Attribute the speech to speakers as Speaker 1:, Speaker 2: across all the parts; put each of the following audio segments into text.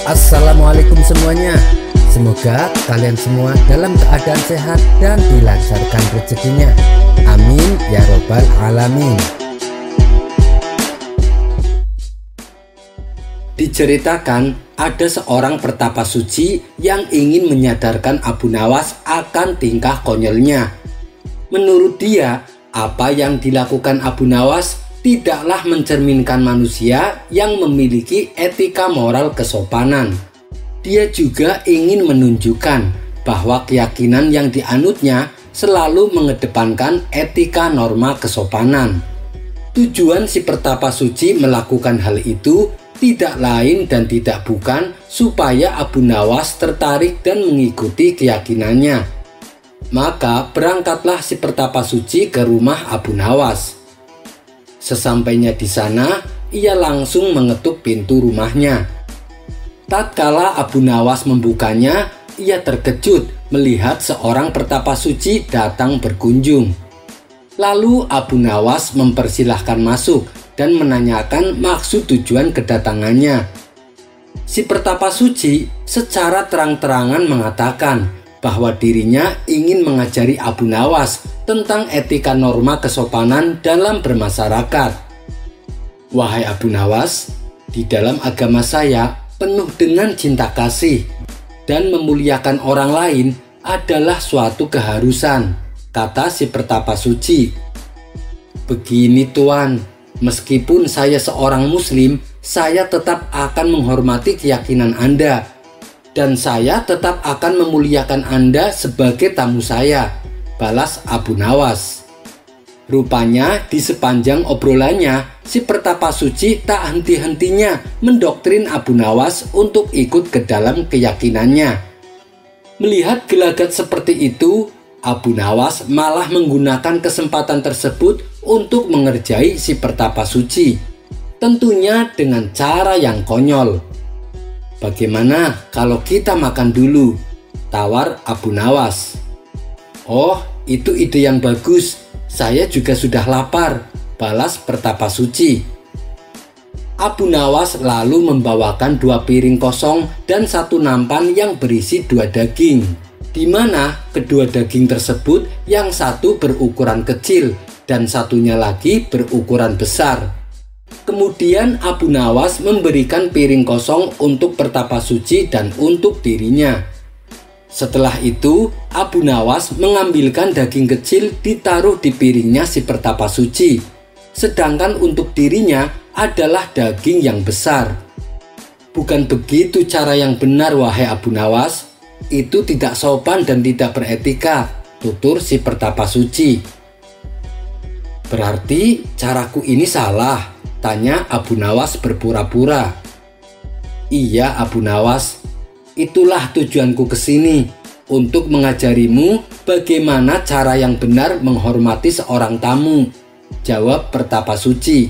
Speaker 1: Assalamualaikum semuanya. Semoga kalian semua dalam keadaan sehat dan dilancarkan rezekinya. Amin ya robbal alamin. Diceritakan ada seorang pertapa suci yang ingin menyadarkan Abu Nawas akan tingkah konyolnya. Menurut dia, apa yang dilakukan Abu Nawas tidaklah mencerminkan manusia yang memiliki etika moral kesopanan. Dia juga ingin menunjukkan bahwa keyakinan yang dianutnya selalu mengedepankan etika norma kesopanan. Tujuan si pertapa suci melakukan hal itu tidak lain dan tidak bukan supaya Abu Nawas tertarik dan mengikuti keyakinannya. Maka berangkatlah si pertapa suci ke rumah Abu Nawas. Sesampainya di sana, ia langsung mengetuk pintu rumahnya. Tatkala Abu Nawas membukanya, ia terkejut melihat seorang pertapa suci datang berkunjung. Lalu Abu Nawas mempersilahkan masuk dan menanyakan maksud tujuan kedatangannya. Si pertapa suci secara terang-terangan mengatakan bahwa dirinya ingin mengajari Abu Nawas tentang etika norma kesopanan dalam bermasyarakat. Wahai Abu Nawas, di dalam agama saya penuh dengan cinta kasih dan memuliakan orang lain adalah suatu keharusan, kata si pertapa suci. Begini Tuan, meskipun saya seorang muslim, saya tetap akan menghormati keyakinan Anda dan saya tetap akan memuliakan Anda sebagai tamu saya, balas Abu Nawas. Rupanya di sepanjang obrolannya, si pertapa suci tak henti-hentinya mendoktrin Abu Nawas untuk ikut ke dalam keyakinannya. Melihat gelagat seperti itu, Abu Nawas malah menggunakan kesempatan tersebut untuk mengerjai si pertapa suci. Tentunya dengan cara yang konyol. Bagaimana kalau kita makan dulu? Tawar Abu Nawas. Oh, itu ide yang bagus. Saya juga sudah lapar, balas pertapa suci. Abu Nawas lalu membawakan 2 piring kosong dan 1 nampan yang berisi 2 daging, di mana kedua daging tersebut yang satu berukuran kecil dan satunya lagi berukuran besar. Kemudian Abu Nawas memberikan piring kosong untuk pertapa suci dan untuk dirinya. Setelah itu, Abu Nawas mengambilkan daging kecil ditaruh di piringnya si pertapa suci. Sedangkan untuk dirinya adalah daging yang besar. Bukan begitu cara yang benar wahai Abu Nawas. Itu tidak sopan dan tidak beretika, tutur si pertapa suci. Berarti caraku ini salah? Tanya Abu Nawas berpura-pura. Iya Abu Nawas, itulah tujuanku kesini, untuk mengajarimu bagaimana cara yang benar menghormati seorang tamu, jawab pertapa suci.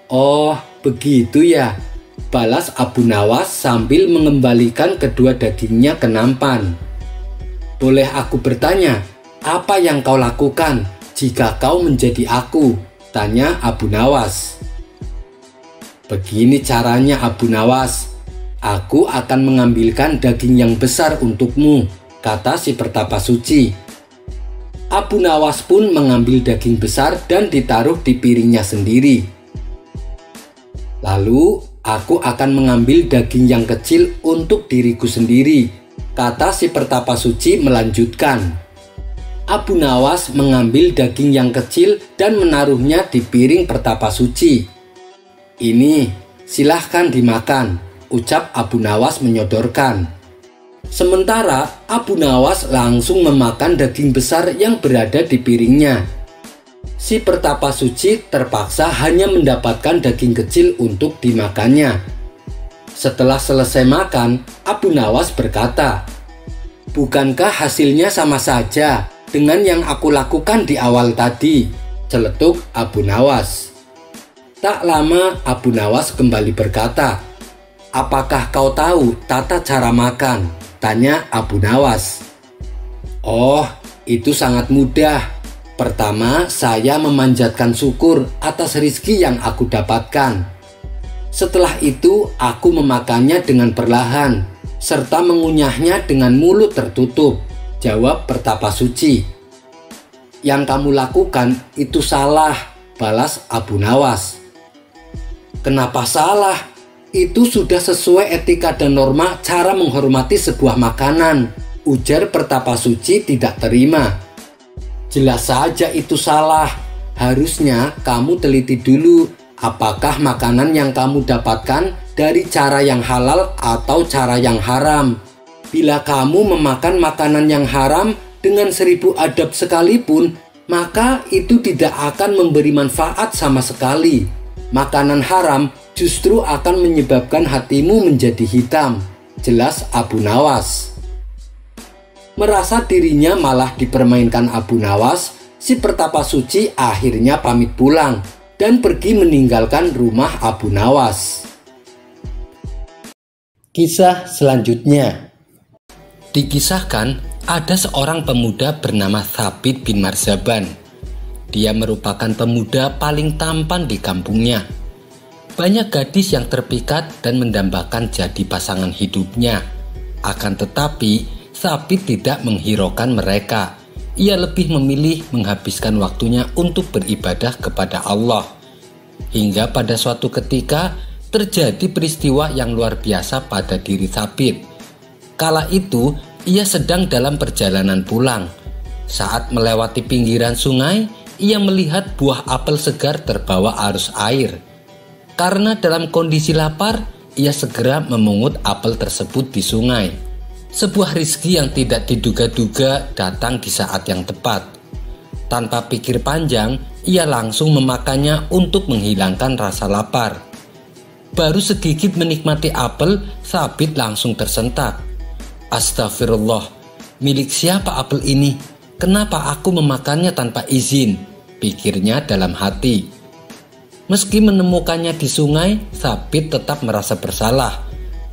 Speaker 1: Oh, begitu ya, balas Abu Nawas sambil mengembalikan kedua dagingnya ke nampan. Boleh aku bertanya, apa yang kau lakukan jika kau menjadi aku? Tanya Abu Nawas. Begini caranya Abu Nawas, aku akan mengambilkan daging yang besar untukmu, kata si pertapa suci. Abu Nawas pun mengambil daging besar dan ditaruh di piringnya sendiri. Lalu aku akan mengambil daging yang kecil untuk diriku sendiri, kata si pertapa suci melanjutkan. Abu Nawas mengambil daging yang kecil dan menaruhnya di piring pertapa suci. Ini, silahkan dimakan, ucap Abu Nawas menyodorkan. Sementara Abu Nawas langsung memakan daging besar yang berada di piringnya. Si pertapa suci terpaksa hanya mendapatkan daging kecil untuk dimakannya. Setelah selesai makan, Abu Nawas berkata, "Bukankah hasilnya sama saja dengan yang aku lakukan di awal tadi?" celetuk Abu Nawas. Tak lama Abu Nawas kembali berkata, "Apakah kau tahu tata cara makan?" tanya Abu Nawas. "Oh, itu sangat mudah. Pertama, saya memanjatkan syukur atas rizki yang aku dapatkan. Setelah itu aku memakannya dengan perlahan, serta mengunyahnya dengan mulut tertutup, jawab Pertapa Suci. Yang kamu lakukan itu salah, balas Abu Nawas. Kenapa salah? Itu sudah sesuai etika dan norma cara menghormati sebuah makanan, ujar Pertapa Suci tidak terima. Jelas saja itu salah. Harusnya kamu teliti dulu apakah makanan yang kamu dapatkan dari cara yang halal atau cara yang haram. Bila kamu memakan makanan yang haram dengan 1000 adab sekalipun, maka itu tidak akan memberi manfaat sama sekali. Makanan haram justru akan menyebabkan hatimu menjadi hitam, jelas Abu Nawas. Merasa dirinya malah dipermainkan Abu Nawas, si Pertapa Suci akhirnya pamit pulang dan pergi meninggalkan rumah Abu Nawas. Kisah selanjutnya. Dikisahkan ada seorang pemuda bernama Thabit bin Marzaban. Dia merupakan pemuda paling tampan di kampungnya. Banyak gadis yang terpikat dan mendambakan jadi pasangan hidupnya. Akan tetapi, Thabit tidak menghiraukan mereka. Ia lebih memilih menghabiskan waktunya untuk beribadah kepada Allah. Hingga pada suatu ketika, terjadi peristiwa yang luar biasa pada diri Thabit. Kala itu, ia sedang dalam perjalanan pulang. Saat melewati pinggiran sungai, ia melihat buah apel segar terbawa arus air. Karena dalam kondisi lapar, ia segera memungut apel tersebut di sungai. Sebuah rizki yang tidak diduga-duga datang di saat yang tepat. Tanpa pikir panjang, ia langsung memakannya untuk menghilangkan rasa lapar. Baru segigit menikmati apel, Thabit langsung tersentak. Astagfirullah, milik siapa apel ini? Kenapa aku memakannya tanpa izin? Pikirnya dalam hati. Meski menemukannya di sungai, Thabit tetap merasa bersalah.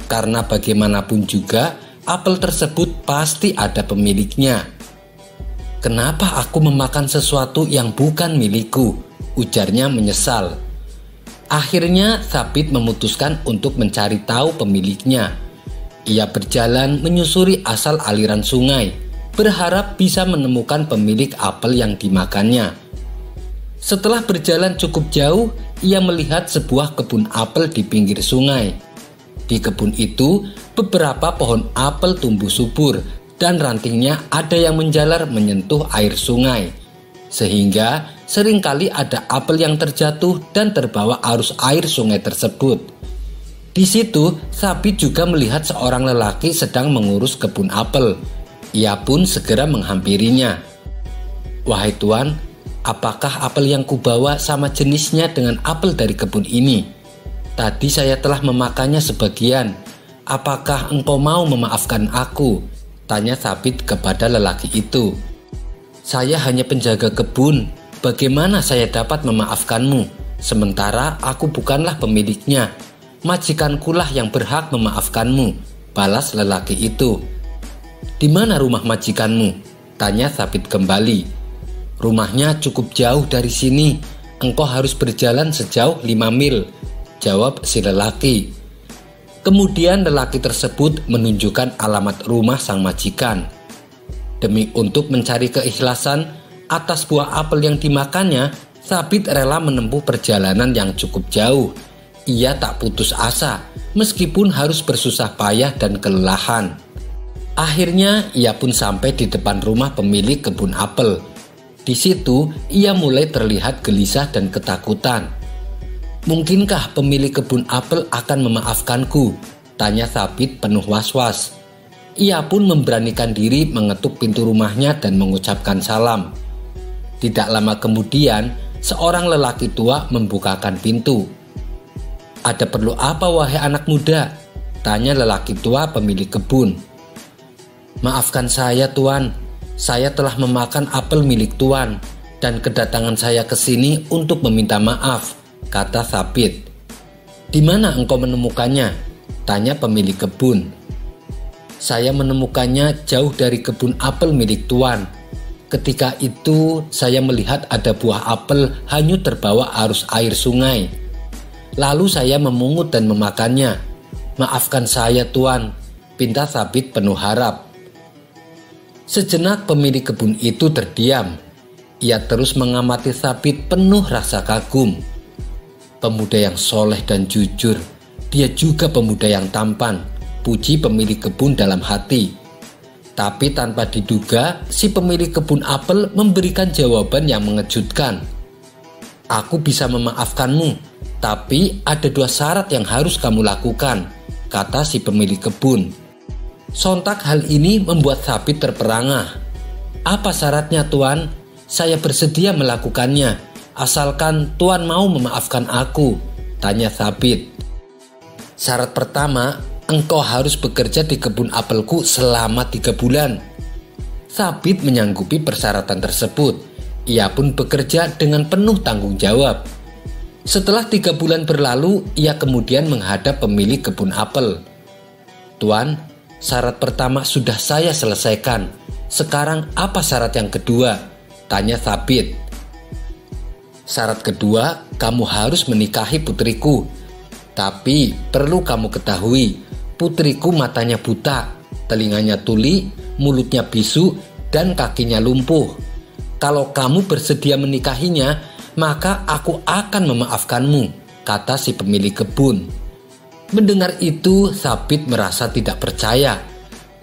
Speaker 1: Karena bagaimanapun juga, apel tersebut pasti ada pemiliknya. Kenapa aku memakan sesuatu yang bukan milikku? Ujarnya menyesal. Akhirnya Thabit memutuskan untuk mencari tahu pemiliknya. Ia berjalan menyusuri asal aliran sungai, berharap bisa menemukan pemilik apel yang dimakannya. Setelah berjalan cukup jauh, ia melihat sebuah kebun apel di pinggir sungai. Di kebun itu, beberapa pohon apel tumbuh subur dan rantingnya ada yang menjalar menyentuh air sungai. Sehingga seringkali ada apel yang terjatuh dan terbawa arus air sungai tersebut. Di situ, Thabit juga melihat seorang lelaki sedang mengurus kebun apel. Ia pun segera menghampirinya. Wahai Tuan, apakah apel yang kubawa sama jenisnya dengan apel dari kebun ini? Tadi saya telah memakannya sebagian. Apakah engkau mau memaafkan aku? Tanya Thabit kepada lelaki itu. Saya hanya penjaga kebun. Bagaimana saya dapat memaafkanmu? Sementara aku bukanlah pemiliknya. Majikankulah yang berhak memaafkanmu, balas lelaki itu. Di mana rumah majikanmu? Tanya Thabit kembali. Rumahnya cukup jauh dari sini. Engkau harus berjalan sejauh 5 mil, jawab si lelaki. Kemudian lelaki tersebut menunjukkan alamat rumah sang majikan. Demi untuk mencari keikhlasan atas buah apel yang dimakannya, Thabit rela menempuh perjalanan yang cukup jauh. Ia tak putus asa, meskipun harus bersusah payah dan kelelahan. Akhirnya ia pun sampai di depan rumah pemilik kebun apel. Di situ ia mulai terlihat gelisah dan ketakutan. Mungkinkah pemilik kebun apel akan memaafkanku? Tanya Thabit penuh was-was. Ia pun memberanikan diri mengetuk pintu rumahnya dan mengucapkan salam. Tidak lama kemudian, seorang lelaki tua membukakan pintu. Ada perlu apa wahai anak muda? Tanya lelaki tua pemilik kebun. Maafkan saya Tuan, saya telah memakan apel milik Tuan dan kedatangan saya ke sini untuk meminta maaf, kata Thabit. Di mana engkau menemukannya? Tanya pemilik kebun. Saya menemukannya jauh dari kebun apel milik Tuan. Ketika itu saya melihat ada buah apel hanyut terbawa arus air sungai. Lalu saya memungut dan memakannya. Maafkan saya Tuan, pinta Thabit penuh harap. Sejenak pemilik kebun itu terdiam. Ia terus mengamati Thabit penuh rasa kagum. Pemuda yang soleh dan jujur, dia juga pemuda yang tampan, puji pemilik kebun dalam hati. Tapi tanpa diduga, si pemilik kebun apel memberikan jawaban yang mengejutkan. Aku bisa memaafkanmu, tapi ada 2 syarat yang harus kamu lakukan, kata si pemilik kebun. Sontak hal ini membuat Thabit terperangah. Apa syaratnya Tuan? Saya bersedia melakukannya, asalkan Tuan mau memaafkan aku, tanya Thabit. Syarat pertama, engkau harus bekerja di kebun apelku selama 3 bulan. Thabit menyanggupi persyaratan tersebut. Ia pun bekerja dengan penuh tanggung jawab. Setelah 3 bulan berlalu, ia kemudian menghadap pemilik kebun apel. Tuan, syarat pertama sudah saya selesaikan. Sekarang apa syarat yang kedua? Tanya Thabit. Syarat kedua, kamu harus menikahi putriku. Tapi perlu kamu ketahui, putriku matanya buta, telinganya tuli, mulutnya bisu, dan kakinya lumpuh. Kalau kamu bersedia menikahinya, maka aku akan memaafkanmu, kata si pemilik kebun. Mendengar itu, Thabit merasa tidak percaya.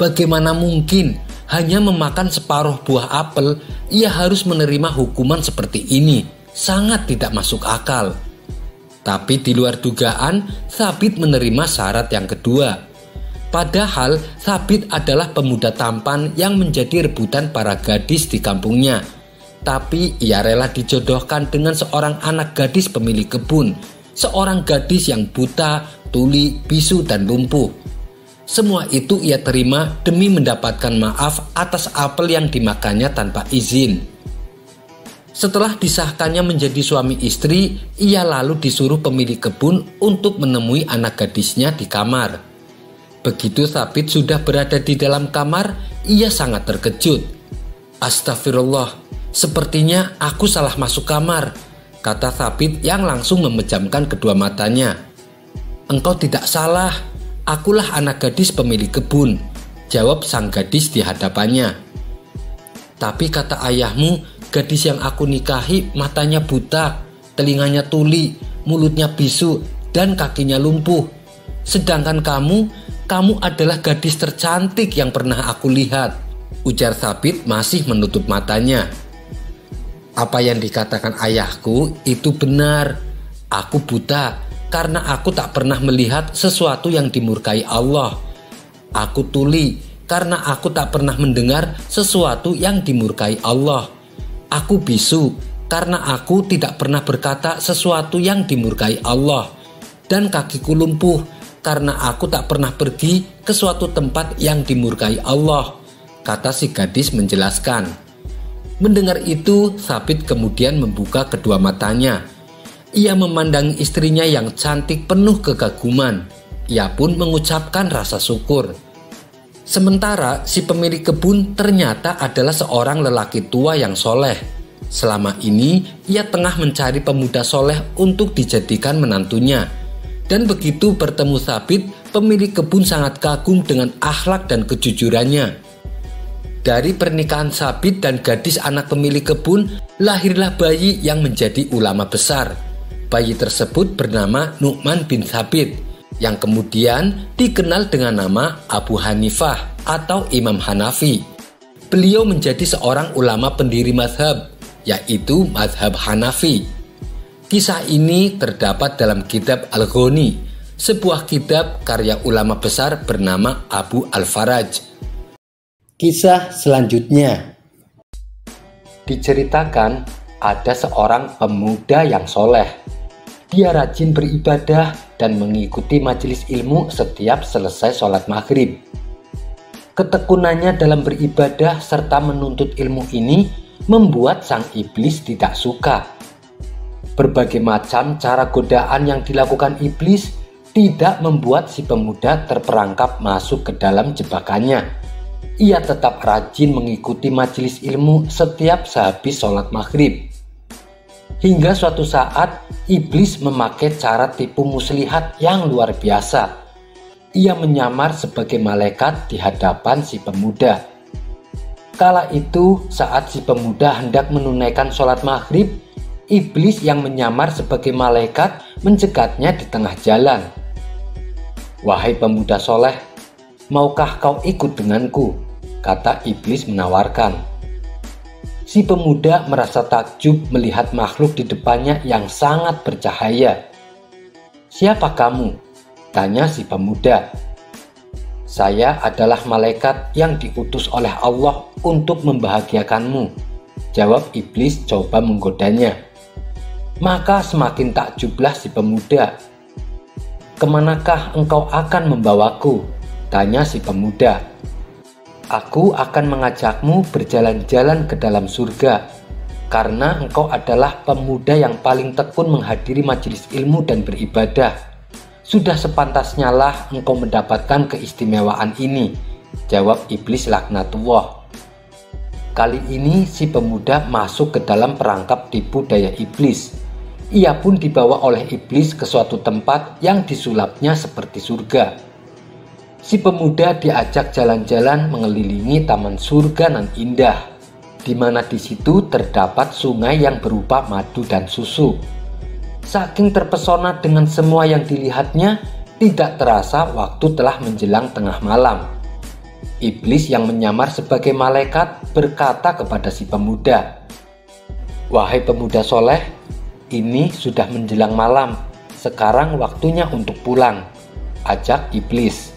Speaker 1: Bagaimana mungkin hanya memakan separuh buah apel, ia harus menerima hukuman seperti ini? Sangat tidak masuk akal. Tapi di luar dugaan, Thabit menerima syarat yang kedua. Padahal Thabit adalah pemuda tampan yang menjadi rebutan para gadis di kampungnya. Tapi ia rela dijodohkan dengan seorang anak gadis pemilik kebun, seorang gadis yang buta, tuli, bisu, dan lumpuh. Semua itu ia terima demi mendapatkan maaf atas apel yang dimakannya tanpa izin. Setelah disahkannya menjadi suami istri, ia lalu disuruh pemilik kebun untuk menemui anak gadisnya di kamar. Begitu Thabit sudah berada di dalam kamar, ia sangat terkejut. Astagfirullah, sepertinya aku salah masuk kamar, kata Thabit yang langsung memejamkan kedua matanya. Engkau tidak salah, akulah anak gadis pemilik kebun, jawab sang gadis di hadapannya. Tapi kata ayahmu, gadis yang aku nikahi matanya buta, telinganya tuli, mulutnya bisu, dan kakinya lumpuh. Sedangkan kamu adalah gadis tercantik yang pernah aku lihat, ujar Thabit masih menutup matanya. Apa yang dikatakan ayahku itu benar. Aku buta karena aku tak pernah melihat sesuatu yang dimurkai Allah. Aku tuli karena aku tak pernah mendengar sesuatu yang dimurkai Allah. Aku bisu karena aku tidak pernah berkata sesuatu yang dimurkai Allah. Dan kakiku lumpuh karena aku tak pernah pergi ke suatu tempat yang dimurkai Allah, kata si gadis menjelaskan. Mendengar itu, Thabit kemudian membuka kedua matanya. Ia memandangi istrinya yang cantik penuh kekaguman. Ia pun mengucapkan rasa syukur. Sementara si pemilik kebun ternyata adalah seorang lelaki tua yang soleh. Selama ini ia tengah mencari pemuda soleh untuk dijadikan menantunya. Dan begitu bertemu Thabit, pemilik kebun sangat kagum dengan akhlak dan kejujurannya. Dari pernikahan Thabit dan gadis anak pemilik kebun, lahirlah bayi yang menjadi ulama besar. Bayi tersebut bernama Nu'man bin Thabit, yang kemudian dikenal dengan nama Abu Hanifah atau Imam Hanafi. Beliau menjadi seorang ulama pendiri mazhab, yaitu mazhab Hanafi. Kisah ini terdapat dalam kitab Al-Ghani, sebuah kitab karya ulama besar bernama Abu Al-Faraj. Kisah selanjutnya diceritakan ada seorang pemuda yang soleh. Dia rajin beribadah dan mengikuti majelis ilmu setiap selesai sholat maghrib. Ketekunannya dalam beribadah serta menuntut ilmu ini membuat sang iblis tidak suka. Berbagai macam cara godaan yang dilakukan iblis tidak membuat si pemuda terperangkap masuk ke dalam jebakannya. Ia tetap rajin mengikuti majelis ilmu setiap sehabis sholat maghrib. Hingga suatu saat iblis memakai cara tipu muslihat yang luar biasa. Ia menyamar sebagai malaikat di hadapan si pemuda. Kala itu, saat si pemuda hendak menunaikan sholat maghrib, iblis yang menyamar sebagai malaikat mencegatnya di tengah jalan. "Wahai pemuda soleh, maukah kau ikut denganku?" kata iblis menawarkan. Si pemuda merasa takjub melihat makhluk di depannya yang sangat bercahaya. "Siapa kamu?" tanya si pemuda. "Saya adalah malaikat yang diutus oleh Allah untuk membahagiakanmu," jawab iblis coba menggodanya. Maka semakin takjublah si pemuda. "Kemanakah engkau akan membawaku?" tanya si pemuda. "Aku akan mengajakmu berjalan-jalan ke dalam surga, karena engkau adalah pemuda yang paling tekun menghadiri majelis ilmu dan beribadah. Sudah sepantasnya lah engkau mendapatkan keistimewaan ini," jawab iblis laknatullah. Kali ini si pemuda masuk ke dalam perangkap tipu daya iblis. Ia pun dibawa oleh iblis ke suatu tempat yang disulapnya seperti surga. Si pemuda diajak jalan-jalan mengelilingi taman surga nan indah, di mana di situ terdapat sungai yang berupa madu dan susu. Saking terpesona dengan semua yang dilihatnya, tidak terasa waktu telah menjelang tengah malam. Iblis yang menyamar sebagai malaikat berkata kepada si pemuda, "Wahai pemuda soleh, ini sudah menjelang malam. Sekarang waktunya untuk pulang," ajak iblis.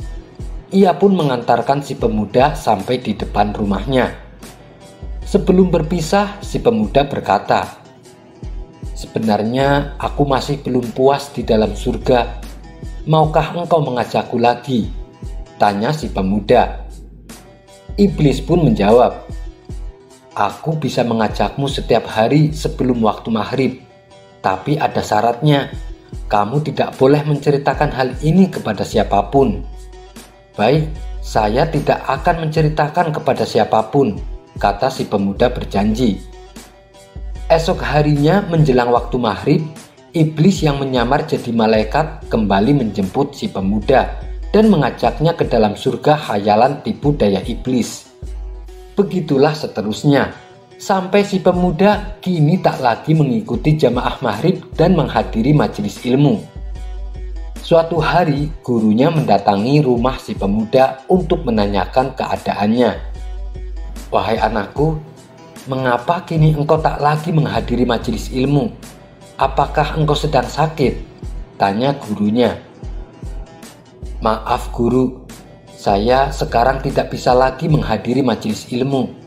Speaker 1: Ia pun mengantarkan si pemuda sampai di depan rumahnya. Sebelum berpisah, si pemuda berkata, "Sebenarnya aku masih belum puas di dalam surga. Maukah engkau mengajakku lagi?" tanya si pemuda. Iblis pun menjawab, "Aku bisa mengajakmu setiap hari sebelum waktu maghrib. Tapi ada syaratnya, kamu tidak boleh menceritakan hal ini kepada siapapun." "Baik, saya tidak akan menceritakan kepada siapapun," kata si pemuda berjanji. Esok harinya menjelang waktu maghrib, iblis yang menyamar jadi malaikat kembali menjemput si pemuda dan mengajaknya ke dalam surga khayalan tipu daya iblis. Begitulah seterusnya. Sampai si pemuda kini tak lagi mengikuti jamaah maghrib dan menghadiri majelis ilmu. Suatu hari gurunya mendatangi rumah si pemuda untuk menanyakan keadaannya. "Wahai anakku, mengapa kini engkau tak lagi menghadiri majelis ilmu? Apakah engkau sedang sakit?" tanya gurunya. "Maaf guru, saya sekarang tidak bisa lagi menghadiri majelis ilmu.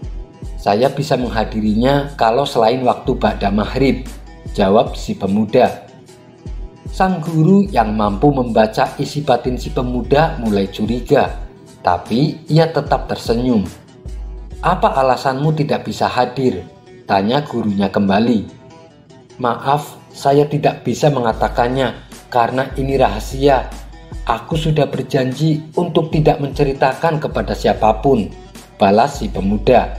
Speaker 1: Saya bisa menghadirinya kalau selain waktu ba'da maghrib," jawab si pemuda. Sang guru yang mampu membaca isi batin si pemuda mulai curiga, tapi ia tetap tersenyum. "Apa alasanmu tidak bisa hadir?" tanya gurunya kembali. "Maaf, saya tidak bisa mengatakannya karena ini rahasia. Aku sudah berjanji untuk tidak menceritakan kepada siapapun," balas si pemuda.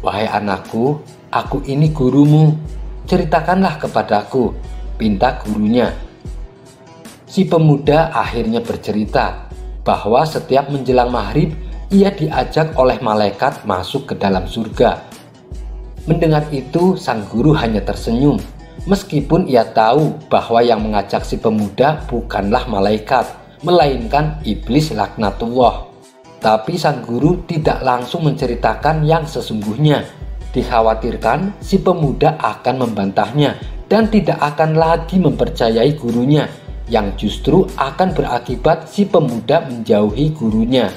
Speaker 1: "Wahai anakku, aku ini gurumu. Ceritakanlah kepadaku," pinta gurunya. Si pemuda akhirnya bercerita bahwa setiap menjelang maghrib ia diajak oleh malaikat masuk ke dalam surga. Mendengar itu, sang guru hanya tersenyum, meskipun ia tahu bahwa yang mengajak si pemuda bukanlah malaikat, melainkan iblis laknatullah. Tapi sang guru tidak langsung menceritakan yang sesungguhnya. Dikhawatirkan si pemuda akan membantahnya dan tidak akan lagi mempercayai gurunya, yang justru akan berakibat si pemuda menjauhi gurunya.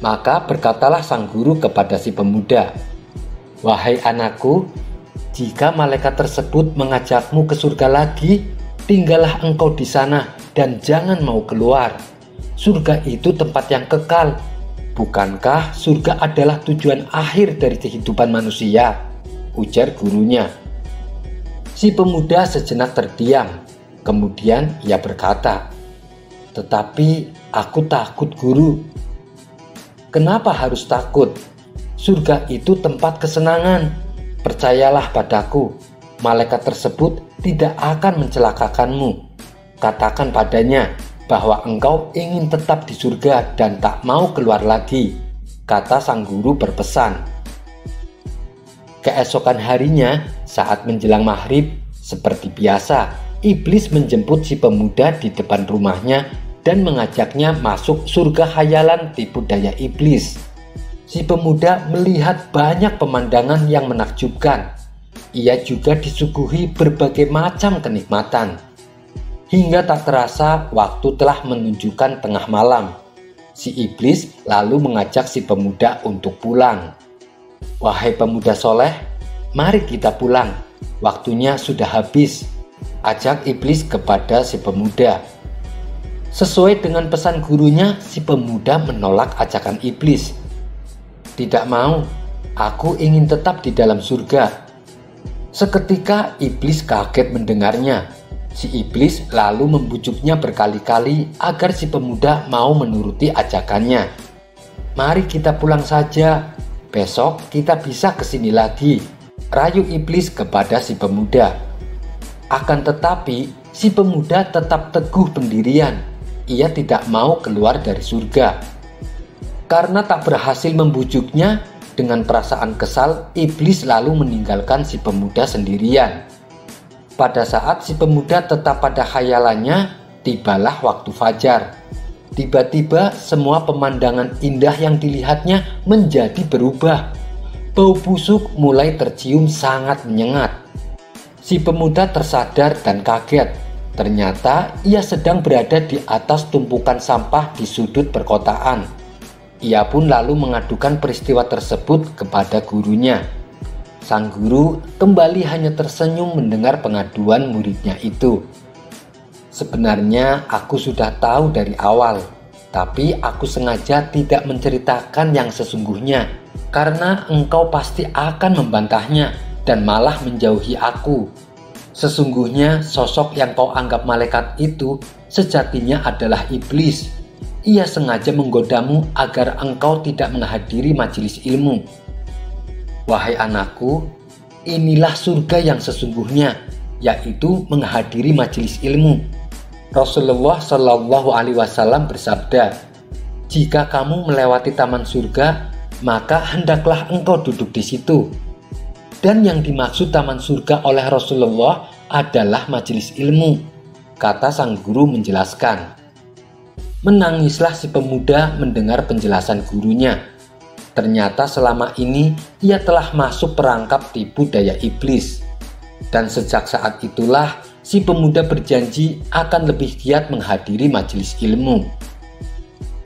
Speaker 1: Maka berkatalah sang guru kepada si pemuda, "Wahai anakku, jika malaikat tersebut mengajakmu ke surga lagi, tinggallah engkau di sana dan jangan mau keluar. Surga itu tempat yang kekal. Bukankah surga adalah tujuan akhir dari kehidupan manusia?" ujar gurunya. Si pemuda sejenak terdiam. Kemudian ia berkata, "Tetapi aku takut guru." "Kenapa harus takut? Surga itu tempat kesenangan. Percayalah padaku. malaikat tersebut tidak akan mencelakakanmu. Katakan padanya bahwa engkau ingin tetap di surga dan tak mau keluar lagi, kata sang guru berpesan. Keesokan harinya, saat menjelang maghrib, seperti biasa, iblis menjemput si pemuda di depan rumahnya dan mengajaknya masuk surga khayalan tipu daya iblis. Si pemuda melihat banyak pemandangan yang menakjubkan. Ia juga disuguhi berbagai macam kenikmatan. Hingga tak terasa waktu telah menunjukkan tengah malam. Si iblis lalu mengajak si pemuda untuk pulang. "Wahai pemuda soleh, mari kita pulang. Waktunya sudah habis," ajak iblis kepada si pemuda. Sesuai dengan pesan gurunya, si pemuda menolak ajakan iblis. "Tidak mau, aku ingin tetap di dalam surga." Seketika iblis kaget mendengarnya. Si iblis lalu membujuknya berkali-kali agar si pemuda mau menuruti ajakannya. "Mari kita pulang saja, besok kita bisa kesini lagi," rayu iblis kepada si pemuda. Akan tetapi si pemuda tetap teguh pendirian. Ia tidak mau keluar dari surga. Karena tak berhasil membujuknya, dengan perasaan kesal, iblis lalu meninggalkan si pemuda sendirian. Pada saat si pemuda tetap pada khayalannya, tibalah waktu fajar. Tiba-tiba semua pemandangan indah yang dilihatnya menjadi berubah. Bau busuk mulai tercium sangat menyengat. Si pemuda tersadar dan kaget. Ternyata ia sedang berada di atas tumpukan sampah di sudut perkotaan. Ia pun lalu mengadukan peristiwa tersebut kepada gurunya. Sang guru kembali hanya tersenyum mendengar pengaduan muridnya itu. "Sebenarnya aku sudah tahu dari awal, tapi aku sengaja tidak menceritakan yang sesungguhnya, karena engkau pasti akan membantahnya dan malah menjauhi aku. Sesungguhnya sosok yang kau anggap malaikat itu sejatinya adalah iblis. Ia sengaja menggodamu agar engkau tidak menghadiri majelis ilmu. Wahai anakku, inilah surga yang sesungguhnya, yaitu menghadiri majelis ilmu. Rasulullah Shallallahu Alaihi Wasallam bersabda, jika kamu melewati taman surga, maka hendaklah engkau duduk di situ. Dan yang dimaksud taman surga oleh Rasulullah adalah majelis ilmu, kata sang guru menjelaskan. Menangislah si pemuda mendengar penjelasan gurunya. Ternyata selama ini ia telah masuk perangkap tipu daya iblis. Dan sejak saat itulah si pemuda berjanji akan lebih giat menghadiri majelis ilmu.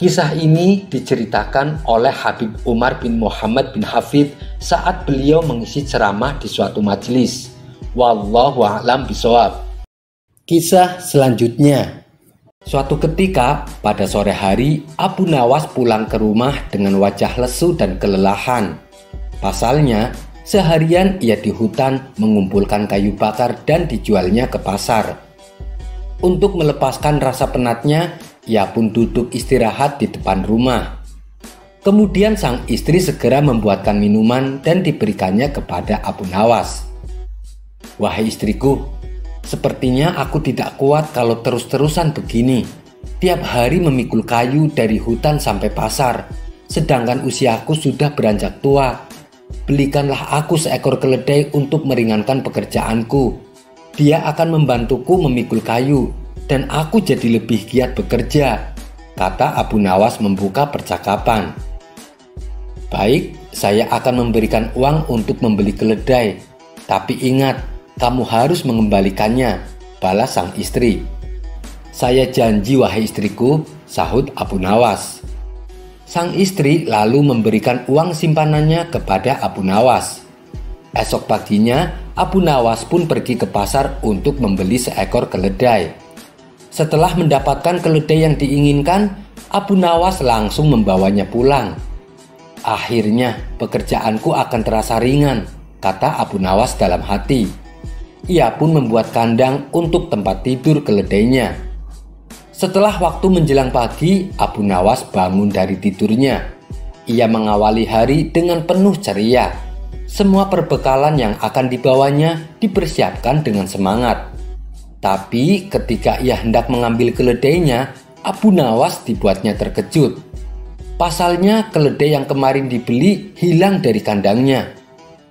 Speaker 1: Kisah ini diceritakan oleh Habib Umar bin Muhammad bin Hafid saat beliau mengisi ceramah di suatu majelis. Wallahu a'lam bishawab. Kisah selanjutnya. Suatu ketika pada sore hari, Abu Nawas pulang ke rumah dengan wajah lesu dan kelelahan. Pasalnya, seharian ia di hutan mengumpulkan kayu bakar dan dijualnya ke pasar. Untuk melepaskan rasa penatnya, ia pun duduk istirahat di depan rumah. Kemudian sang istri segera membuatkan minuman dan diberikannya kepada Abu Nawas. Wahai istriku, sepertinya aku tidak kuat kalau terus-terusan begini. Tiap hari memikul kayu dari hutan sampai pasar, sedangkan usiaku sudah beranjak tua. Belikanlah aku seekor keledai untuk meringankan pekerjaanku. Dia akan membantuku memikul kayu, dan aku jadi lebih giat bekerja, kata Abu Nawas membuka percakapan. Baik, saya akan memberikan uang untuk membeli keledai, tapi ingat, kamu harus mengembalikannya, balas sang istri. Saya janji wahai istriku, sahut Abu Nawas. Sang istri lalu memberikan uang simpanannya kepada Abu Nawas. Esok paginya, Abu Nawas pun pergi ke pasar untuk membeli seekor keledai. Setelah mendapatkan keledai yang diinginkan, Abu Nawas langsung membawanya pulang. Akhirnya, pekerjaanku akan terasa ringan, kata Abu Nawas dalam hati. Ia pun membuat kandang untuk tempat tidur keledainya. Setelah waktu menjelang pagi, Abu Nawas bangun dari tidurnya. Ia mengawali hari dengan penuh ceria. Semua perbekalan yang akan dibawanya dipersiapkan dengan semangat. Tapi ketika ia hendak mengambil keledainya, Abu Nawas dibuatnya terkejut. Pasalnya keledai yang kemarin dibeli hilang dari kandangnya.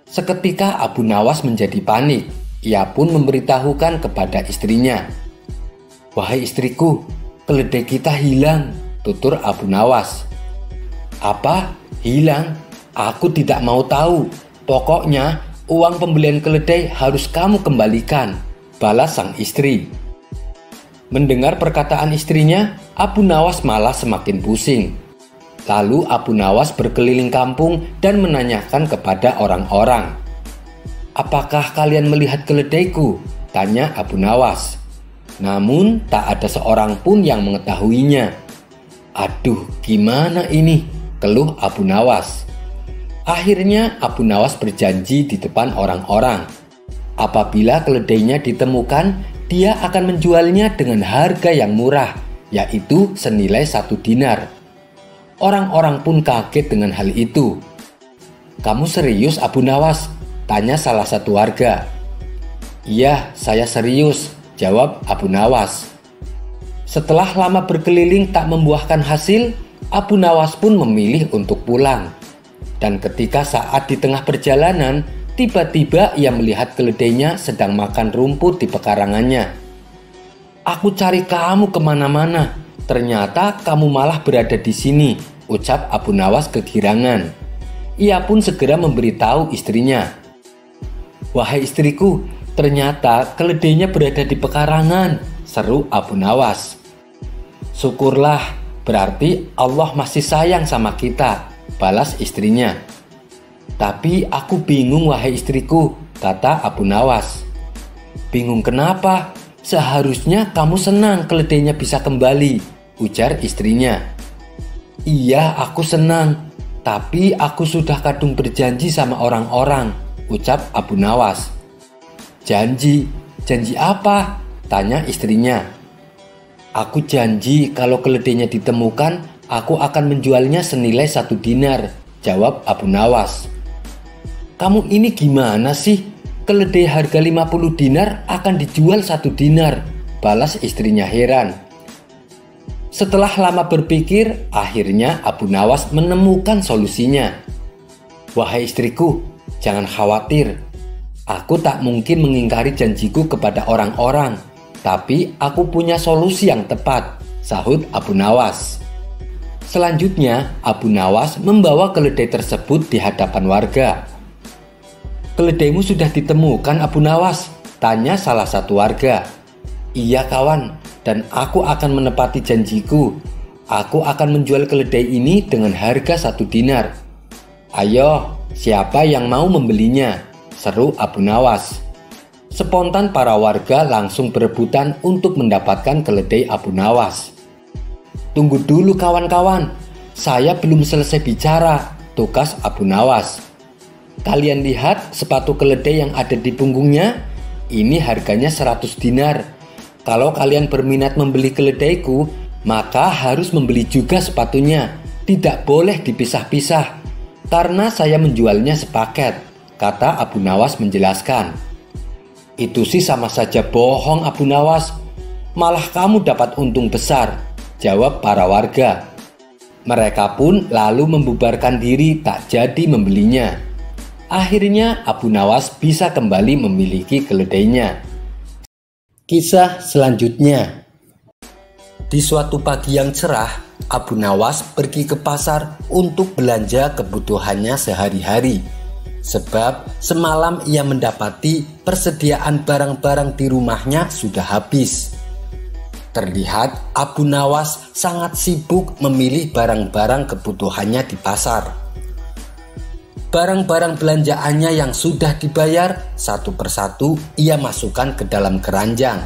Speaker 1: Seketika Abu Nawas menjadi panik. Ia pun memberitahukan kepada istrinya. "Wahai istriku, keledai kita hilang," tutur Abu Nawas. "Apa? Hilang? Aku tidak mau tahu. Pokoknya uang pembelian keledai harus kamu kembalikan," balas sang istri. Mendengar perkataan istrinya, Abu Nawas malah semakin pusing. Lalu Abu Nawas berkeliling kampung dan menanyakan kepada orang-orang. "Apakah kalian melihat keledaiku?" tanya Abu Nawas. Namun tak ada seorang pun yang mengetahuinya. "Aduh, gimana ini?" keluh Abu Nawas. Akhirnya Abu Nawas berjanji di depan orang-orang. Apabila keledainya ditemukan, dia akan menjualnya dengan harga yang murah, yaitu senilai 1 dinar. Orang-orang pun kaget dengan hal itu. "Kamu serius, Abu Nawas?" tanya salah satu warga. "Iya, saya serius," jawab Abu Nawas. Setelah lama berkeliling tak membuahkan hasil, Abu Nawas pun memilih untuk pulang. Dan ketika saat di tengah perjalanan, tiba-tiba ia melihat keledainya sedang makan rumput di pekarangannya. "Aku cari kamu kemana-mana, ternyata kamu malah berada di sini," ucap Abu Nawas kegirangan. Ia pun segera memberitahu istrinya. "Wahai istriku, ternyata keledainya berada di pekarangan," seru Abu Nawas. "Syukurlah, berarti Allah masih sayang sama kita," balas istrinya. "Tapi aku bingung, wahai istriku," kata Abu Nawas. "Bingung kenapa? Seharusnya kamu senang keledainya bisa kembali," ujar istrinya. "Iya, aku senang, tapi aku sudah kadung berjanji sama orang-orang," ucap Abu Nawas. "Janji? Janji apa?" tanya istrinya. "Aku janji kalau keledainya ditemukan, aku akan menjualnya senilai 1 dinar, jawab Abu Nawas. "Kamu ini gimana sih? Keledai harga 50 dinar akan dijual 1 dinar, balas istrinya heran. Setelah lama berpikir, akhirnya Abu Nawas menemukan solusinya. "Wahai istriku, jangan khawatir. Aku tak mungkin mengingkari janjiku kepada orang-orang, tapi aku punya solusi yang tepat," sahut Abu Nawas. Selanjutnya, Abu Nawas membawa keledai tersebut di hadapan warga. "Keledaimu sudah ditemukan, Abu Nawas?" tanya salah satu warga. "Iya kawan, dan aku akan menepati janjiku. Aku akan menjual keledai ini dengan harga 1 dinar. Ayo, siapa yang mau membelinya?" seru Abu Nawas. Spontan para warga langsung berebutan untuk mendapatkan keledai Abu Nawas. "Tunggu dulu kawan-kawan, saya belum selesai bicara," tukas Abu Nawas. "Kalian lihat sepatu keledai yang ada di punggungnya? Ini harganya 100 dinar. Kalau kalian berminat membeli keledaiku, maka harus membeli juga sepatunya. Tidak boleh dipisah-pisah, karena saya menjualnya sepaket," kata Abu Nawas menjelaskan. "Itu sih sama saja bohong, Abu Nawas. Malah kamu dapat untung besar," jawab para warga. Mereka pun lalu membubarkan diri tak jadi membelinya. Akhirnya Abu Nawas bisa kembali memiliki keledainya. Kisah selanjutnya. Di suatu pagi yang cerah, Abu Nawas pergi ke pasar untuk belanja kebutuhannya sehari-hari. Sebab semalam ia mendapati persediaan barang-barang di rumahnya sudah habis. Terlihat Abu Nawas sangat sibuk memilih barang-barang kebutuhannya di pasar. Barang-barang belanjaannya yang sudah dibayar satu persatu ia masukkan ke dalam keranjang.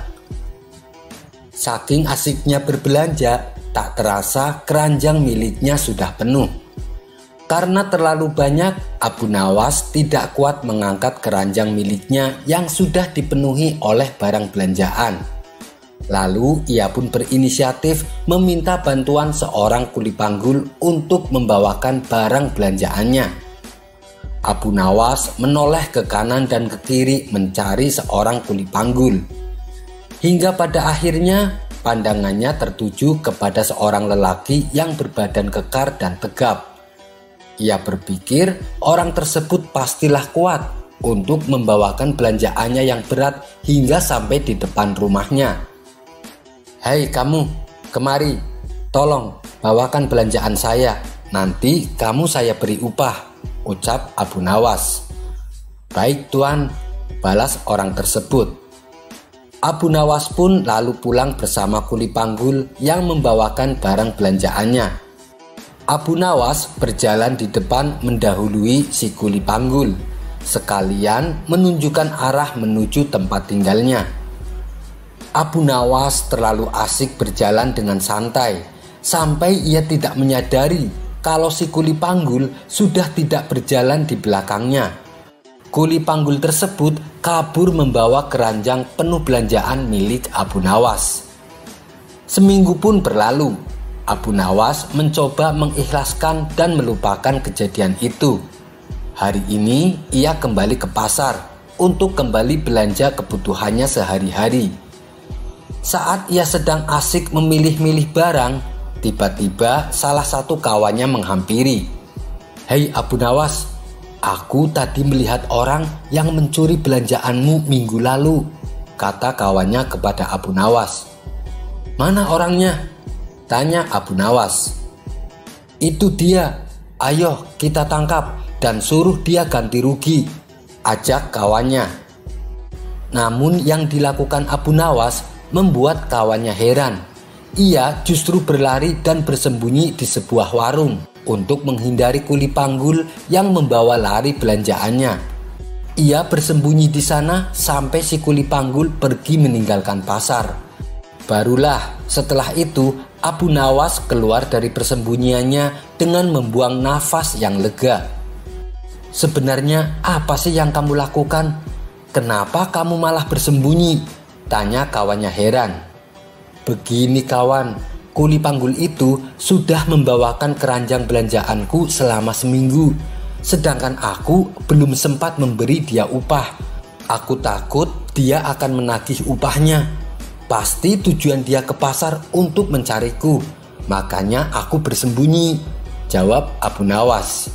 Speaker 1: Saking asiknya berbelanja, tak terasa keranjang miliknya sudah penuh. Karena terlalu banyak, Abu Nawas tidak kuat mengangkat keranjang miliknya yang sudah dipenuhi oleh barang belanjaan. Lalu ia pun berinisiatif meminta bantuan seorang kuli panggul untuk membawakan barang belanjaannya. Abu Nawas menoleh ke kanan dan ke kiri mencari seorang kuli panggul. Hingga pada akhirnya pandangannya tertuju kepada seorang lelaki yang berbadan kekar dan tegap. Ia berpikir orang tersebut pastilah kuat untuk membawakan belanjaannya yang berat hingga sampai di depan rumahnya. "Hei kamu, kemari, tolong bawakan belanjaan saya, nanti kamu saya beri upah," ucap Abu Nawas. "Baik tuan," balas orang tersebut. Abu Nawas pun lalu pulang bersama kuli panggul yang membawakan barang belanjaannya. Abu Nawas berjalan di depan mendahului si kuli panggul, sekalian menunjukkan arah menuju tempat tinggalnya. Abu Nawas terlalu asik berjalan dengan santai, sampai ia tidak menyadari kalau si kuli panggul sudah tidak berjalan di belakangnya. Kuli panggul tersebut kabur membawa keranjang penuh belanjaan milik Abu Nawas. Seminggu pun berlalu. Abu Nawas mencoba mengikhlaskan dan melupakan kejadian itu. Hari ini ia kembali ke pasar untuk kembali belanja kebutuhannya sehari-hari. Saat ia sedang asik memilih-milih barang, tiba-tiba salah satu kawannya menghampiri. "Hei Abu Nawas, aku tadi melihat orang yang mencuri belanjaanmu minggu lalu," kata kawannya kepada Abu Nawas. "Mana orangnya?" tanya Abu Nawas. "Itu dia, ayo kita tangkap dan suruh dia ganti rugi," ajak kawannya. Namun yang dilakukan Abu Nawas membuat kawannya heran. Ia justru berlari dan bersembunyi di sebuah warung untuk menghindari kuli panggul yang membawa lari belanjaannya. Ia bersembunyi di sana sampai si kuli panggul pergi meninggalkan pasar. Barulah setelah itu Abu Nawas keluar dari persembunyiannya dengan membuang nafas yang lega. "Sebenarnya apa sih yang kamu lakukan? Kenapa kamu malah bersembunyi?" tanya kawannya heran. "Begini kawan, kuli panggul itu sudah membawakan keranjang belanjaanku selama seminggu, sedangkan aku belum sempat memberi dia upah. Aku takut dia akan menagih upahnya. Pasti tujuan dia ke pasar untuk mencariku, makanya aku bersembunyi," jawab Abu Nawas.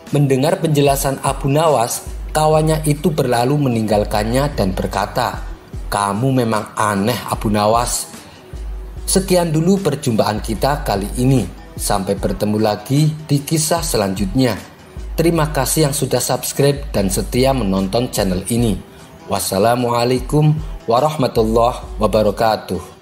Speaker 1: Mendengar penjelasan Abu Nawas, kawannya itu berlalu meninggalkannya dan berkata, "Kamu memang aneh Abu Nawas." Sekian dulu perjumpaan kita kali ini. Sampai bertemu lagi di kisah selanjutnya. Terima kasih yang sudah subscribe dan setia menonton channel ini. Wassalamualaikum warahmatullahi wabarakatuh.